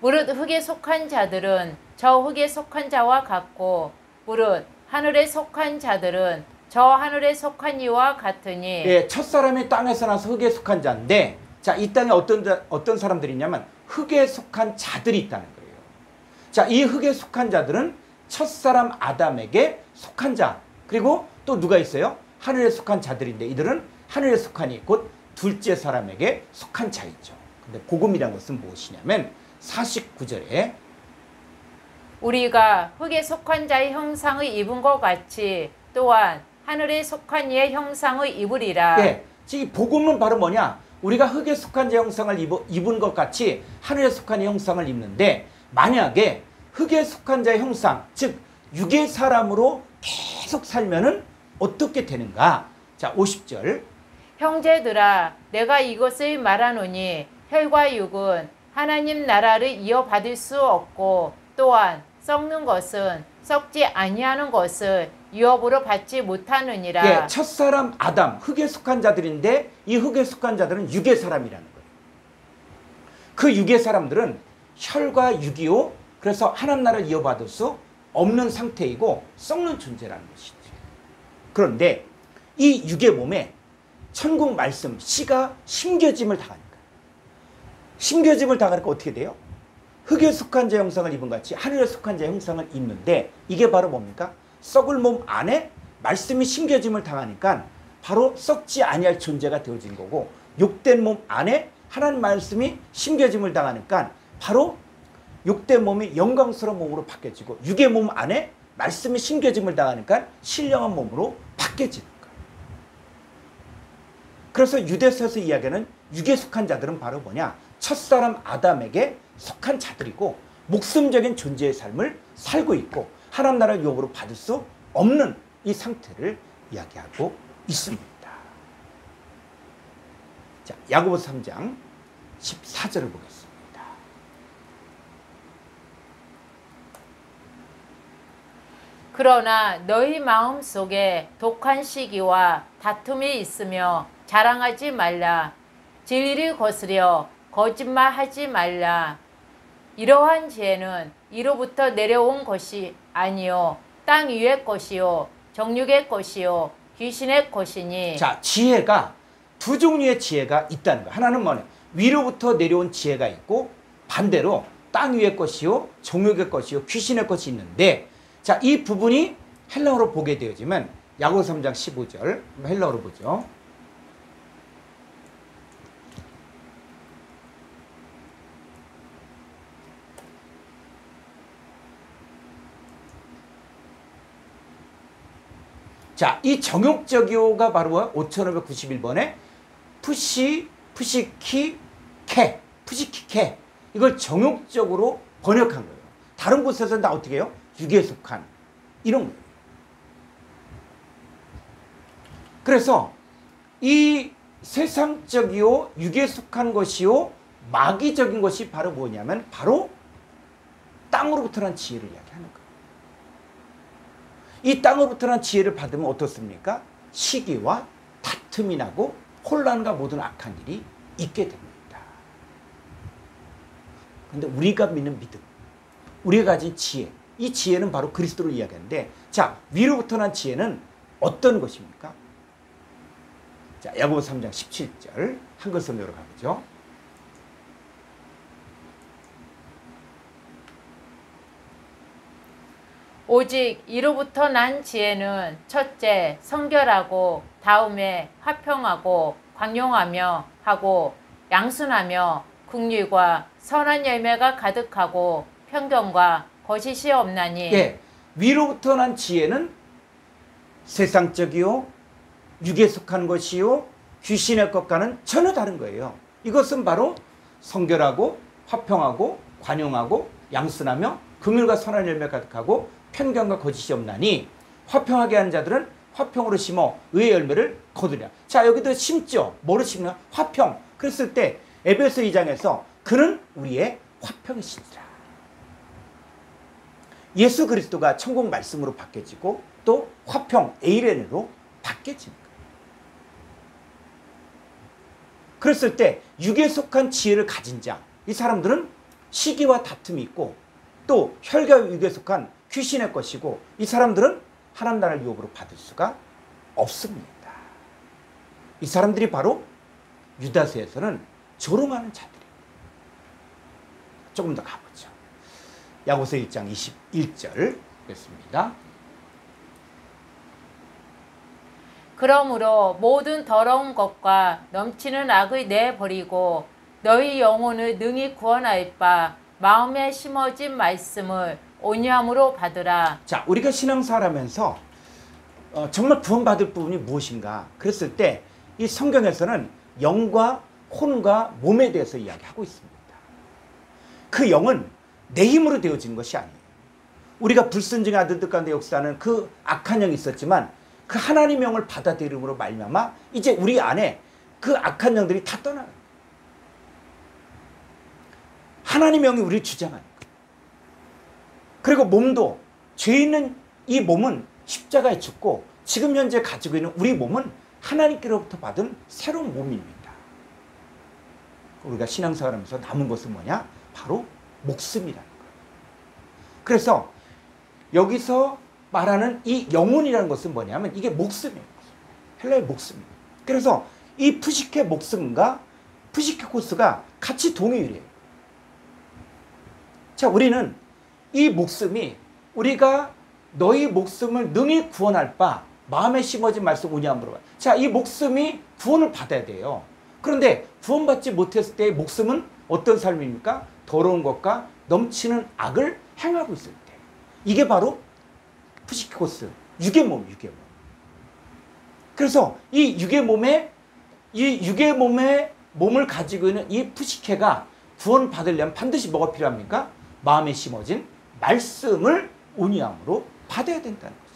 무릇 흙에 속한 자들은 저 흙에 속한 자와 같고 무릇 하늘에 속한 자들은 저 하늘에 속한 이와 같으니. 예, 첫 사람이 땅에서 나서 흙에 속한 자인데, 자, 이 땅에 어떤 사람들이 있냐면 흙에 속한 자들이 있다는 거예요. 자, 이 흙에 속한 자들은 첫 사람 아담에게 속한 자, 그리고 또 누가 있어요? 하늘에 속한 자들인데, 이들은 하늘에 속하니 곧 둘째 사람에게 속한 자이죠. 근데 복음이란 것은 무엇이냐면 49절에 우리가 흙에 속한 자의 형상을 입은 것 같이 또한 하늘에 속한 이의 형상을 입으리라. 예, 이 복음은 바로 뭐냐? 우리가 흙에 속한 자 형상을 입은 것 같이 하늘에 속한 이 형상을 입는데, 만약에 흙에 속한 자의 형상, 즉 육의 사람으로 계속 살면은 어떻게 되는가? 자, 50절. 형제들아, 내가 이것을 말하노니 혈과 육은 하나님 나라를 이어받을 수 없고 또한 썩는 것은 썩지 아니하는 것을 유업으로 받지 못하느니라. 예, 첫사람 아담, 흙에 속한 자들인데 이 흙에 속한 자들은 육의 사람이라는 거예요. 그 육의 사람들은 혈과 육이요, 그래서 하나님 나라를 이어받을 수 없는 상태이고 썩는 존재라는 것이죠. 그런데 이 육의 몸에 천국 말씀, 씨가 심겨짐을 당하니까. 심겨짐을 당하니까 어떻게 돼요? 흙에 속한 자 형상을 입은 같이 하늘에 속한 자 형상을 입는데, 이게 바로 뭡니까? 썩을 몸 안에 말씀이 심겨짐을 당하니까 바로 썩지 아니할 존재가 되어진 거고, 욕된 몸 안에 하나님 말씀이 심겨짐을 당하니까 바로 욕된 몸이 영광스러운 몸으로 바뀌어지고, 육의 몸 안에 말씀이 심겨짐을 당하니까 신령한 몸으로 바뀌어지는 거예요. 그래서 유대서에서 이야기하는 육에 속한 자들은 바로 뭐냐? 첫사람 아담에게 속한 자들이고 목숨적인 존재의 삶을 살고 있고 하나님 나라를 유업으로 받을 수 없는 이 상태를 이야기하고 있습니다. 자, 야고보서 3장 14절을 보겠습니다. 그러나 너희 마음 속에 독한 시기와 다툼이 있으며 자랑하지 말라. 진리를 거스려 거짓말하지 말라. 이러한 지혜는 이로부터 내려온 것이 아니요 땅 위의 것이요 정육의 것이요 귀신의 것이니. 자, 지혜가 두 종류의 지혜가 있다는 거예요. 하나는 뭐냐? 위로부터 내려온 지혜가 있고, 반대로 땅 위의 것이요 정육의 것이요 귀신의 것이 있는데, 자, 이 부분이 헬라어로 보게 되어지면 야고보서 3장 15절 헬라어로 보죠. 자, 이 정욕적이요가 바로 뭐야? 5591번에 푸시키케 이걸 정욕적으로 번역한 거예요. 다른 곳에서는 다 어떻게 해요? 육에 속한 이런 거예요. 그래서 이 세상적이요 육에 속한 것이요 마귀적인 것이 바로 뭐냐면 바로 땅으로부터 난 지혜를 이야기하는 거예요. 이 땅으로부터 난 지혜를 받으면 어떻습니까? 시기와 다툼이 나고 혼란과 모든 악한 일이 있게 됩니다. 그런데 우리가 믿는 믿음, 우리가 가진 지혜, 이 지혜는 바로 그리스도를 이야기하는데, 자, 위로부터 난 지혜는 어떤 것입니까? 자, 야고보서 3장 17절 한글 성경으로 가보죠. 오직 이로부터 난 지혜는 첫째 성결하고 다음에 화평하고 광용하며 하고 양순하며 긍휼과 선한 열매가 가득하고 편견과 거짓이 없나니. 예, 위로부터 난 지혜는 세상적이요 육에 속한 것이요 귀신의 것과는 전혀 다른 거예요. 이것은 바로 성결하고 화평하고 관용하고 양순하며 긍휼과 선한 열매 가득하고 편견과 거짓이 없나니. 화평하게 하는 자들은 화평으로 심어 의의 열매를 거두리라. 자, 여기도 심죠. 뭐로 심냐? 화평. 그랬을 때 에베소 2장에서 그는 우리의 화평이시니라. 예수 그리스도가 천국 말씀으로 바뀌어지고 또 화평 에이레네로 바뀌어집니다. 그랬을 때 육에 속한 지혜를 가진 자, 이 사람들은 시기와 다툼이 있고 또 혈과 육에 속한 귀신의 것이고 이 사람들은 하나님 나라를 유업으로 받을 수가 없습니다. 이 사람들이 바로 유다서에서는 조롱하는 자들입니다. 조금 더 가보죠. 야고보서 1장 21절 읽겠습니다. 그러므로 모든 더러운 것과 넘치는 악을 내버리고 너희 영혼을 능히 구원할 바 마음에 심어진 말씀을 온유함으로 받으라. 자, 우리가 신앙생활하면서 정말 구원받을 부분이 무엇인가 그랬을 때 이 성경에서는 영과 혼과 몸에 대해서 이야기하고 있습니다. 그 영은 내 힘으로 되어진 것이 아니에요. 우리가 불순종의 아들들 가운데 역사하는 그 악한 영이 있었지만 그 하나님의 영을 받아들임으로 말미암아 이제 우리 안에 그 악한 영들이 다 떠나요. 하나님의 영이 우리를 주장하는 거예요. 그리고 몸도 죄 있는 이 몸은 십자가에 죽고 지금 현재 가지고 있는 우리 몸은 하나님께로부터 받은 새로운 몸입니다. 우리가 신앙생활하면서 남은 것은 뭐냐? 바로 목숨이라는 거예요. 그래서 여기서 말하는 이 영혼이라는 것은 뭐냐면 이게 목숨이에요. 헬라의 목숨이에요. 그래서 이 푸시케 목숨과 푸시케코스가 같이 동일해요. 자, 우리는 이 목숨이 우리가 너희 목숨을 능히 구원할 바 마음에 심어진 말씀 온유함으로. 자, 이 목숨이 구원을 받아야 돼요. 그런데 구원받지 못했을 때의 목숨은 어떤 삶입니까? 더러운 것과 넘치는 악을 행하고 있을 때. 이게 바로 푸시코스, 육의 몸, 육의 몸. 그래서 이 육의 몸을 가지고 있는 이 푸시케가 구원 받으려면 반드시 뭐가 필요합니까? 마음에 심어진 말씀을 온유함으로 받아야 된다는 거죠.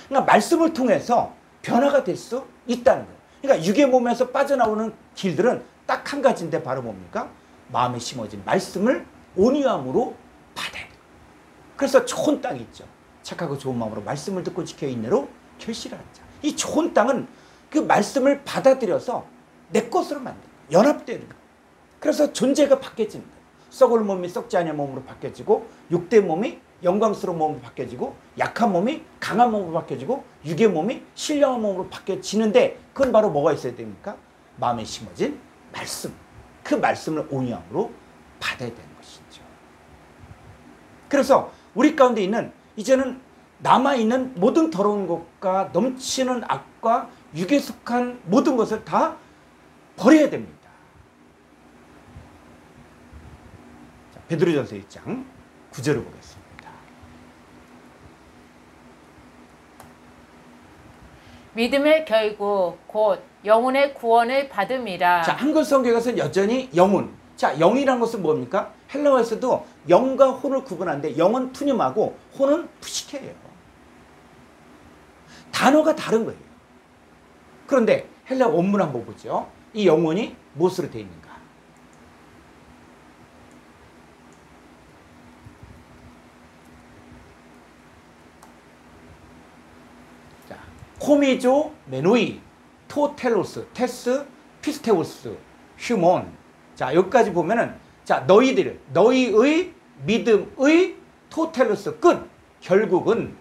그러니까 말씀을 통해서 변화가 될 수 있다는 거예요. 그러니까 육의 몸에서 빠져나오는 길들은 딱 한 가지인데 바로 뭡니까? 마음에 심어진 말씀을 온유함으로 받아야 돼요. 그래서 좋은 땅이 있죠. 착하고 좋은 마음으로 말씀을 듣고 지켜 인내로 결실하는 자. 이 좋은 땅은 그 말씀을 받아들여서 내 것으로 만든다. 연합되는 거예요. 그래서 존재가 바뀌어지는 거예요. 썩을 몸이 썩지 않은 몸으로 바뀌어지고 육대 몸이 영광스러운 몸으로 바뀌어지고 약한 몸이 강한 몸으로 바뀌어지고 육의 몸이 신령한 몸으로 바뀌어지는데 그건 바로 뭐가 있어야 됩니까? 마음에 심어진 말씀. 그 말씀을 온유함으로 받아야 되는 것이죠. 그래서 우리 가운데 있는 이제는 남아있는 모든 더러운 것과 넘치는 악과 육에 속한 모든 것을 다 버려야 됩니다. 자, 베드로전서 1장 9절을 보겠습니다. 믿음의 결국 곧 영혼의 구원을 받음이라. 자, 한글 성경에서는 여전히 영혼. 자, 영이라는 것은 뭡니까? 헬라어에서도 영과 혼을 구분하는데 영은 푸념하고 혼은 푸시케예요. 단어가 다른 거예요. 그런데 헬라 원문 한번 보죠. 이 영혼이 무엇으로 되어 있는가? 자, 코미조 메노이, 토텔로스, 테스, 피스테오스, 휴몬. 자, 여기까지 보면은 자, 너희의 믿음의 토텔로스 끝. 결국은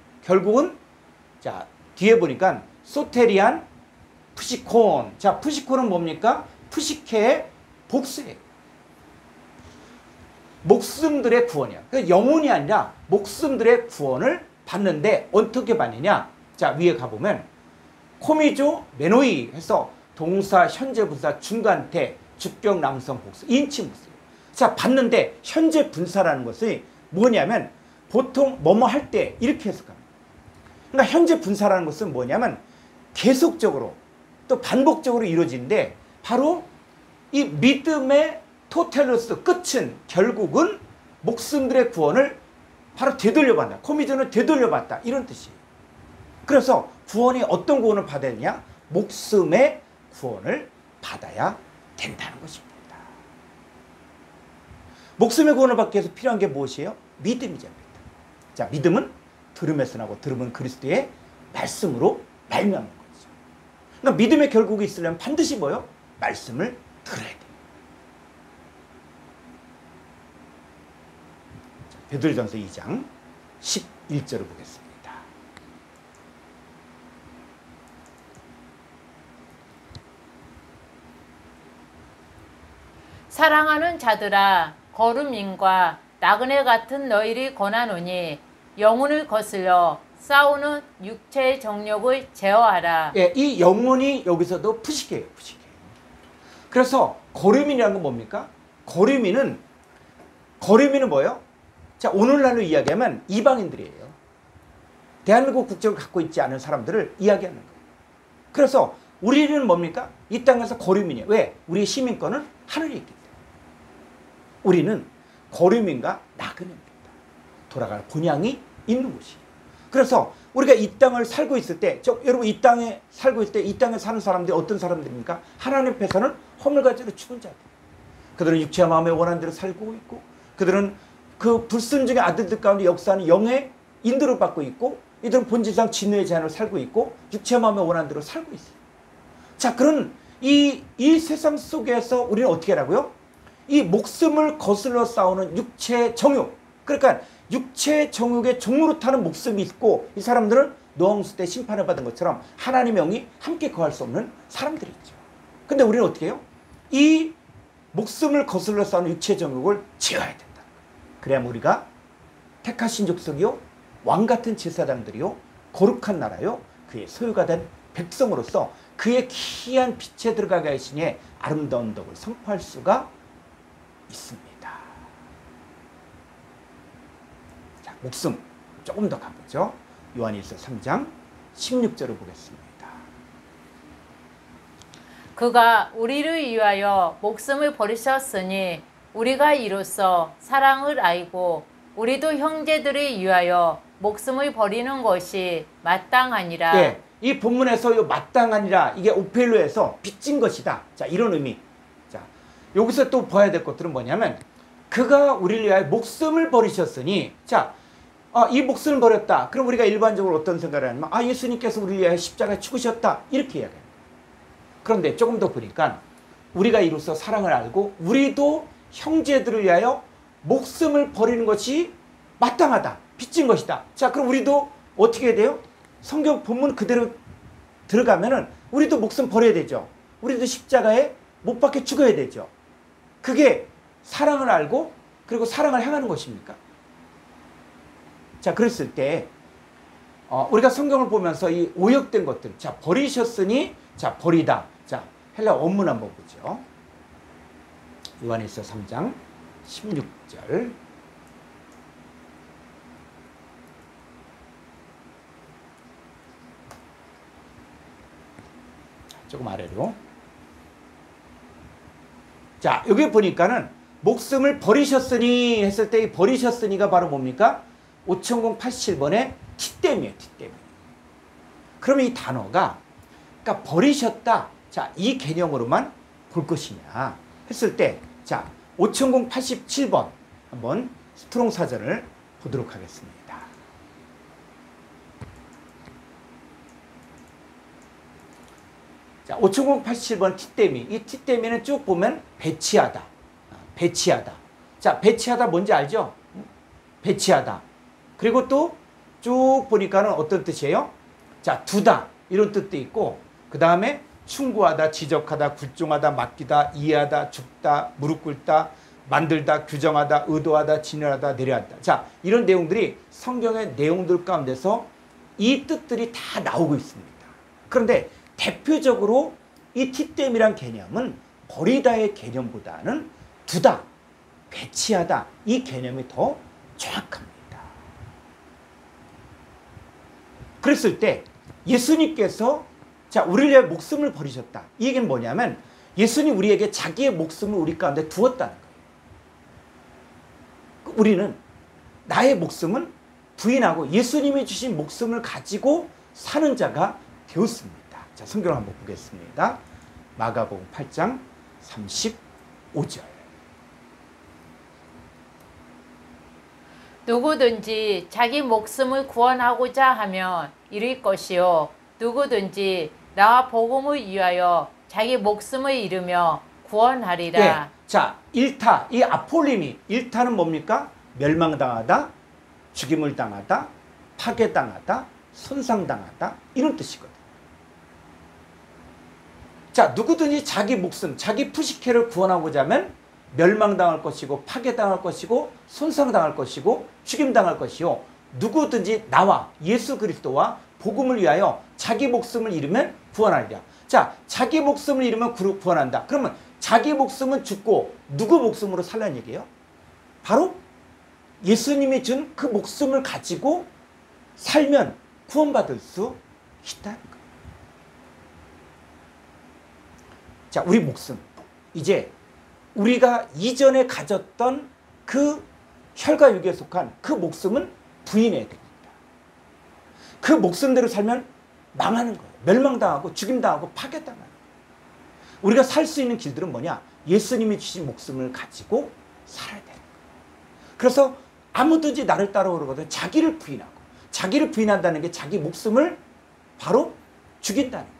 자, 뒤에 보니까 소테리안 푸시콘. 자, 푸시콘은 뭡니까? 푸시케의 복수예요. 목숨들의 구원이야. 그러니까 영혼이 아니라 목숨들의 구원을 받는데 어떻게 받느냐? 자, 위에 가보면 코미조 메노이 해서 동사, 현재 분사, 중간태, 주격, 남성, 복수, 인치 목수. 자, 받는데 현재 분사라는 것이 뭐냐면 보통 뭐뭐 할 때 이렇게 해석합니다. 그러니까 현재 분사라는 것은 뭐냐면 계속적으로 또 반복적으로 이루어지는데 바로 이 믿음의 토텔로스 끝은 결국은 목숨들의 구원을 바로 되돌려받는다. 코미조는 되돌려받다. 이런 뜻이에요. 그래서 구원이 어떤 구원을 받아야 되냐? 목숨의 구원을 받아야 된다는 것입니다. 목숨의 구원을 받기 위해서 필요한 게 무엇이에요? 믿음이죠. 자, 믿음은 들음에서 나고 들음은 그리스도의 말씀으로 말미암는 거죠. 그러니까 믿음의 결국이 있으려면 반드시 뭐요? 말씀을 들어야 돼요. 베드로전서 2장 11절을 보겠습니다. 사랑하는 자들아, 거름임과 나그네 같은 너희를 권하노니 영혼을 거슬려 싸우는 육체의 정욕을 제어하라. 예, 이 영혼이 여기서도 푸시게요, 푸시게. 그래서 거름이라는 건 뭡니까? 거름이는 뭐예요? 자, 오늘날로 이야기하면 이방인들이에요. 대한민국 국적을 갖고 있지 않은 사람들을 이야기하는 거예요. 그래서 우리는 뭡니까? 이 땅에서 거류민이에요. 왜? 우리의 시민권은 하늘에 있기 때문에. 우리는 거류민과 나그네입니다. 돌아갈 본향이 있는 곳이에요. 그래서 우리가 이 땅을 살고 있을 때, 여러분 이 땅에 살고 있을 때 이 땅에 사는 사람들이 어떤 사람들입니까? 하나님 앞에서는 허물가지로 죽은 자들. 그들은 육체와 마음의 원한 대로 살고 있고, 그들은 그 불순종의 아들들 가운데 역사하는 영의 인도를 받고 있고, 이들은 본질상 진노의 제한으로 살고 있고, 육체와 마음의 원한 대로 살고 있어요. 자, 그런 이 세상 속에서 우리는 어떻게 하라고요? 이 목숨을 거슬러 싸우는 육체 정욕. 그러니까 육체 정욕의 종으로 타는 목숨이 있고, 이 사람들은 노아홍수 때 심판을 받은 것처럼 하나님의 영이 함께 거할 수 없는 사람들이 있죠. 근데 우리는 어떻게 해요? 이 목숨을 거슬러 싸우는 육체 정욕을 제어해야 된다. 그래야만 우리가 택하신 족속이요, 왕같은 제사장들이요, 거룩한 나라요, 그의 소유가 된 백성으로서 그의 기이한 빛에 들어가게 하시니 아름다운 덕을 선포할 수가 있습니다. 자, 목숨 조금 더 가보죠. 요한일서 3장 16절을 보겠습니다. 그가 우리를 위하여 목숨을 버리셨으니 우리가 이로써 사랑을 알고 우리도 형제들을 위하여 목숨을 버리는 것이 마땅하니라. 예, 이 본문에서 요 마땅하니라, 이게 오펠로에서 빚진 것이다. 자, 이런 의미. 자, 여기서 또 봐야 될 것들은 뭐냐면, 그가 우리를 위하여 목숨을 버리셨으니, 자, 이 목숨을 버렸다. 그럼 우리가 일반적으로 어떤 생각을 하냐면, 예수님께서 우리를 위하여 십자가에 죽으셨다. 이렇게 이야기합니다. 그런데 조금 더 보니까 우리가 이로써 사랑을 알고 우리도 형제들을 위하여 목숨을 버리는 것이 마땅하다. 빚진 것이다. 자, 그럼 우리도 어떻게 해야 돼요? 성경 본문 그대로 들어가면은 우리도 목숨 버려야 되죠. 우리도 십자가에 못 박혀 죽어야 되죠. 그게 사랑을 알고 그리고 사랑을 행하는 것입니까? 자, 그랬을 때 우리가 성경을 보면서 이 오역된 것들, 자, 버리셨으니, 자, 버리다. 자, 헬라 원문 한번 보죠. 요한일서 3장 16절. 조금 아래로. 자, 여기 보니까는 목숨을 버리셨으니 했을 때 이 버리셨으니가 바로 뭡니까? 5087번의 티땜이에요. 티땜. 그러면 이 단어가, 그러니까 버리셨다. 자, 이 개념으로만 볼 것이냐 했을 때, 자, 5087번 한번 스트롱 사전을 보도록 하겠습니다. 자, 5087번 티땜이, 이 티땜이는 쭉 보면 배치하다. 배치하다. 자, 배치하다 뭔지 알죠? 배치하다. 그리고 또 쭉 보니까는 어떤 뜻이에요? 자, 두다. 이런 뜻도 있고, 그 다음에 충고하다, 지적하다, 굴종하다, 맡기다, 이해하다, 죽다, 무릎 꿇다, 만들다, 규정하다, 의도하다, 진열하다, 내려하다. 자, 이런 내용들이 성경의 내용들 가운데서 이 뜻들이 다 나오고 있습니다. 그런데 대표적으로 이 티땜이란 개념은 버리다의 개념보다는 두다, 배치하다, 이 개념이 더 정확합니다. 그랬을 때 예수님께서, 자, 우리를 위해 목숨을 버리셨다. 이 얘기는 뭐냐면 예수님 우리에게 자기의 목숨을 우리 가운데 두었다는 거예요. 우리는 나의 목숨은 부인하고 예수님이 주신 목숨을 가지고 사는 자가 되었습니다. 자, 성경을 한번 보겠습니다. 마가복음 8장 35절. 누구든지 자기 목숨을 구원하고자 하면 잃을 것이요 누구든지 나와 복음을 위하여 자기 목숨을 잃으며 구원하리라. 예. 자, 일타, 이 아폴림이 일타는 뭡니까? 멸망당하다, 죽임을 당하다, 파괴당하다, 손상당하다 이런 뜻이거든. 자, 누구든지 자기 목숨, 자기 푸시케를 구원하고자 하면 멸망당할 것이고 파괴당할 것이고 손상당할 것이고 죽임당할 것이요 누구든지 나와 예수 그리스도와 복음을 위하여 자기 목숨을 잃으면 구원하리라. 자, 자기 목숨을 잃으면 구원한다. 그러면 자기 목숨은 죽고 누구 목숨으로 살라는 얘기예요? 바로 예수님이 준 그 목숨을 가지고 살면 구원받을 수 있다는 거예요. 자, 우리 목숨. 이제 우리가 이전에 가졌던 그 혈과 육에 속한 그 목숨은 부인해야 됩니다. 그 목숨대로 살면 망하는 거예요. 멸망당하고 죽임당하고 파괴당하는 거예요. 우리가 살 수 있는 길들은 뭐냐? 예수님이 주신 목숨을 가지고 살아야 되는 거예요. 그래서 아무든지 나를 따라오거든 자기를 부인하고 자기를 부인한다는 게 자기 목숨을 바로 죽인다는 거예요.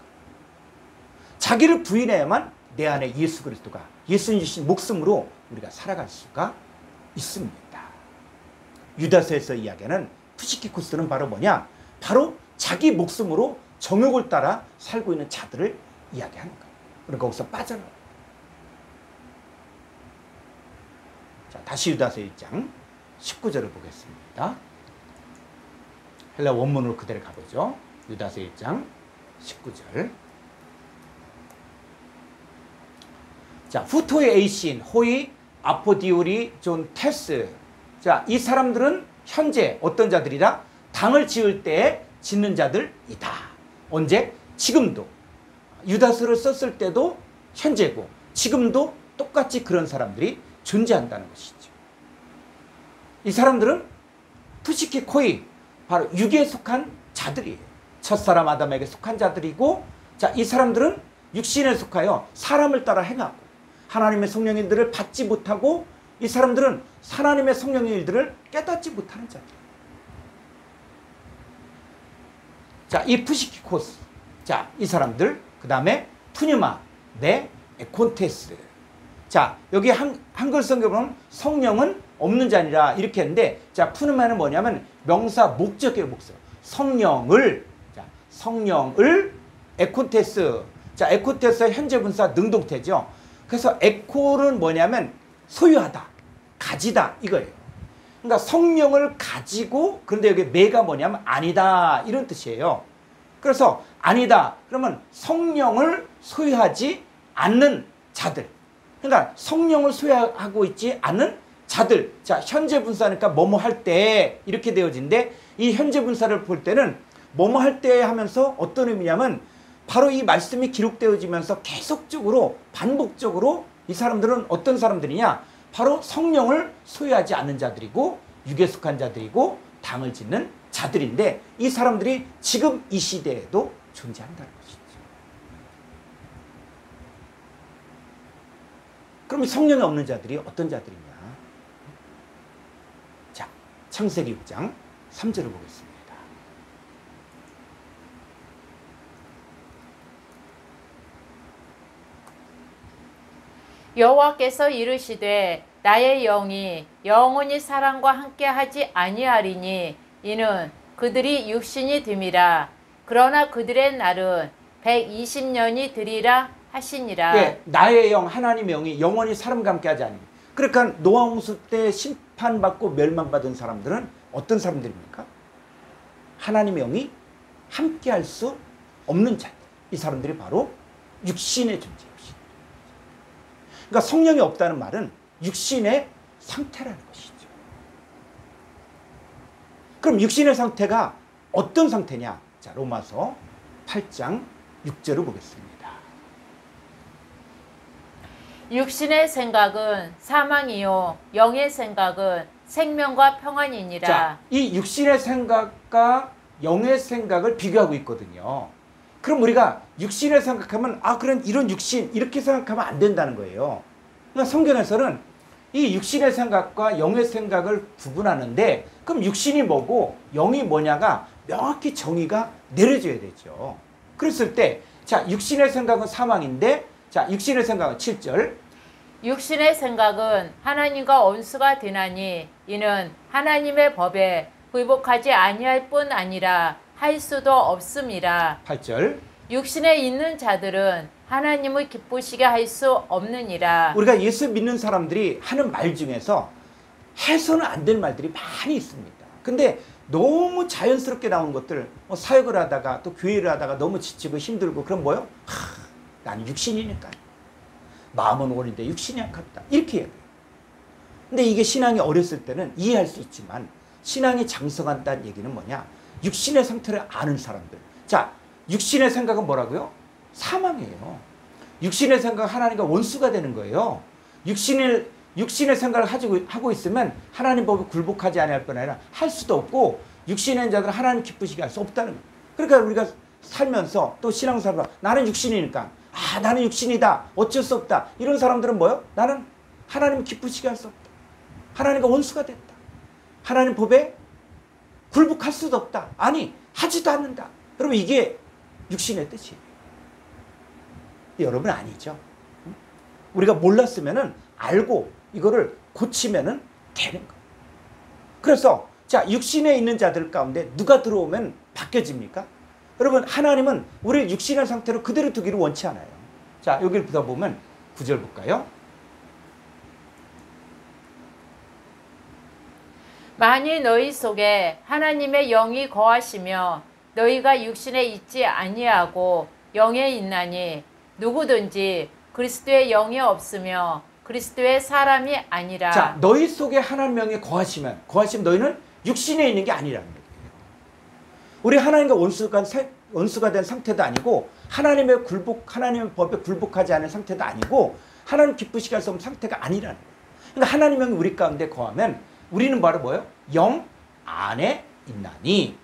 자기를 부인해야만 내 안에 예수 그리스도가 예수님 주신 목숨으로 우리가 살아갈 수가 있습니다. 유다서에서 이야기하는 푸시키코스는 바로 뭐냐? 바로 자기 목숨으로 정욕을 따라 살고 있는 자들을 이야기하는 거예요. 그러니까 거기서 빠져나와요. 자, 다시 유다서 1장 19절을 보겠습니다. 헬라 원문으로 그대로 가보죠. 유다서 1장 19절. 자, 후토의 에이신, 호이, 아포디오리, 존 테스. 자, 이 사람들은 현재 어떤 자들이다? 당을 지을 때에 짓는 자들이다. 언제? 지금도. 유다서를 썼을 때도 현재고 지금도 똑같이 그런 사람들이 존재한다는 것이죠. 이 사람들은 푸시키 코이, 바로 육에 속한 자들이에요. 첫사람 아담에게 속한 자들이고, 자, 이 사람들은 육신에 속하여 사람을 따라 행하고 하나님의 성령의 일들을 받지 못하고 이 사람들은 하나님의 성령의 일들을 깨닫지 못하는 자들. 자, 이 푸시키코스. 자, 이 사람들. 그 다음에 푸뉴마, 네, 에콘테스. 자, 여기 한글 성경에 보면 성령은 없는 자니라 이렇게 했는데, 자, 푸뉴마는 뭐냐면 명사 목적이에요, 목적. 성령을, 자, 성령을 에콘테스. 자, 에콘테스의 현재 분사 능동태죠. 그래서 에코는 뭐냐면 소유하다, 가지다 이거예요. 그러니까 성령을 가지고, 그런데 여기 매가 뭐냐면 아니다 이런 뜻이에요. 그래서 아니다 그러면 성령을 소유하지 않는 자들. 그러니까 성령을 소유하고 있지 않는 자들. 자, 현재 분사니까 뭐뭐 할 때 이렇게 되어진데, 이 현재 분사를 볼 때는 뭐뭐 할 때 하면서 어떤 의미냐면 바로 이 말씀이 기록되어지면서 계속적으로 반복적으로 이 사람들은 어떤 사람들이냐? 바로 성령을 소유하지 않는 자들이고 육에 속한 자들이고 당을 짓는 자들인데, 이 사람들이 지금 이 시대에도 존재한다는 것이죠. 그럼 성령이 없는 자들이 어떤 자들이냐? 자, 창세기 6장 3절을 보겠습니다. 여호와께서 이르시되 나의 영이 영원히 사람과 함께하지 아니하리니 이는 그들이 육신이 됨이라. 그러나 그들의 날은 120년이 되리라 하시니라. 네, 나의 영, 하나님의 영이 영원히 사람과 함께하지 않으니. 그러니까 노아 홍수 때 심판받고 멸망받은 사람들은 어떤 사람들입니까? 하나님의 영이 함께할 수 없는 자들. 이 사람들이 바로 육신의 존재예요. 그러니까 성령이 없다는 말은 육신의 상태라는 것이죠. 그럼 육신의 상태가 어떤 상태냐? 자, 로마서 8장 6절을 보겠습니다. 육신의 생각은 사망이요 영의 생각은 생명과 평안이니라. 자, 이 육신의 생각과 영의 생각을 비교하고 있거든요. 그럼 우리가 육신을 생각하면 그럼 이런 육신 이렇게 생각하면 안 된다는 거예요. 그러니까 성경에서는 이 육신의 생각과 영의 생각을 구분하는데 그럼 육신이 뭐고 영이 뭐냐가 명확히 정의가 내려져야 되죠. 그랬을 때 자, 육신의 생각은 사망인데 자, 육신의 생각은 7절. 육신의 생각은 하나님과 원수가 되나니 이는 하나님의 법에 굴복하지 아니할 뿐 아니라 할 수도 없음이라. 8절. 육신에 있는 자들은 하나님을 기쁘시게 할 수 없느니라. 우리가 예수 믿는 사람들이 하는 말 중에서 해서는 안 될 말들이 많이 있습니다. 근데 너무 자연스럽게 나온 것들, 사역을 하다가 또 교회를 하다가 너무 지치고 힘들고 그럼 뭐요? 나는 육신이니까. 마음은 원인데 육신이 약하다. 이렇게 얘기해요. 근데 이게 신앙이 어렸을 때는 이해할 수 있지만 신앙이 장성한다는 얘기는 뭐냐? 육신의 상태를 아는 사람들. 자, 육신의 생각은 뭐라고요? 사망이에요. 육신의 생각은 하나님과 원수가 되는 거예요. 육신의 생각을 하고 있으면 하나님 법에 굴복하지 않을 뿐 아니라 할 수도 없고 육신의 자들은 하나님 기쁘시게 할 수 없다는 거예요. 그러니까 우리가 살면서 또 신앙생활 나는 육신이니까 나는 육신이다. 어쩔 수 없다. 이런 사람들은 뭐요? 나는 하나님 기쁘시게 할 수 없다. 하나님과 원수가 됐다. 하나님 법에 굴복할 수도 없다. 아니 하지도 않는다. 여러분 이게 육신의 뜻이에요. 여러분 아니죠. 우리가 몰랐으면은 알고 이거를 고치면은 되는 거예요. 그래서 자 육신에 있는 자들 가운데 누가 들어오면 바뀌어집니까? 여러분 하나님은 우리를 육신의 상태로 그대로 두기를 원치 않아요. 자 여기를 보다 보면 9절 볼까요? 만일 너희 속에 하나님의 영이 거하시며 너희가 육신에 있지 아니하고 영에 있나니 누구든지 그리스도의 영이 없으며 그리스도의 사람이 아니라. 자 너희 속에 하나님의 영이 거하시면 너희는 육신에 있는 게 아니라는 거예요. 우리 하나님과 원수가 된 상태도 아니고 하나님의 법에 굴복하지 않은 상태도 아니고 하나님 기쁘시게 할 수 없는 상태가 아니라는 거예요. 그러니까 하나님의 영이 우리 가운데 거하면 우리는 바로 뭐예요? 영 안에 있나니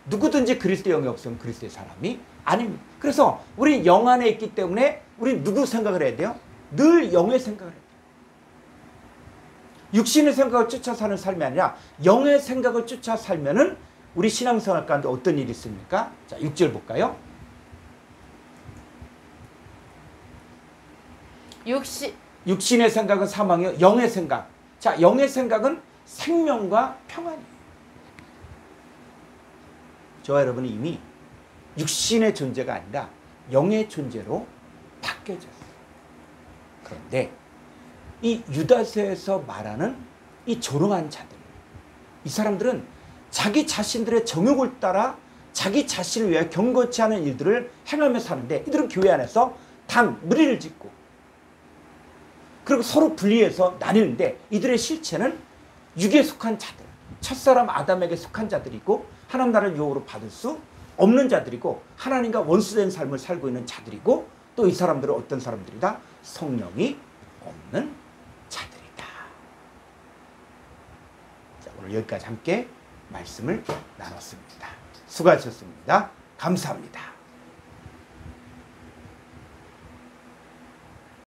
누구든지 그리스도의 영이 없으면 그리스도의 사람이 아닙니다. 그래서 우리 영 안에 있기 때문에 우리 누구 생각을 해야 돼요? 늘 영의 생각을 해야 돼요. 육신의 생각을 쫓아 사는 삶이 아니라 영의 생각을 쫓아 살면은 우리 신앙생활 가운데 어떤 일이 있습니까? 자, 6절 볼까요? 육신의 생각은 사망이요. 영의 생각. 자, 영의 생각은 생명과 평안이에요. 저와 여러분은 이미 육신의 존재가 아니라 영의 존재로 바뀌어졌어요. 그런데 이 유다서에서 말하는 이 조롱한 자들, 이 사람들은 자기 자신들의 정욕을 따라 자기 자신을 위하여 경건치 않은 일들을 행하며 사는데 이들은 교회 안에서 무리를 짓고 그리고 서로 분리해서 나뉘는데 이들의 실체는 육에 속한 자들, 첫사람 아담에게 속한 자들이고 하나님 나라를 유혹으로 받을 수 없는 자들이고 하나님과 원수된 삶을 살고 있는 자들이고 또 이 사람들은 어떤 사람들이다? 성령이 없는 자들이다. 자, 오늘 여기까지 함께 말씀을 나눴습니다. 수고하셨습니다. 감사합니다.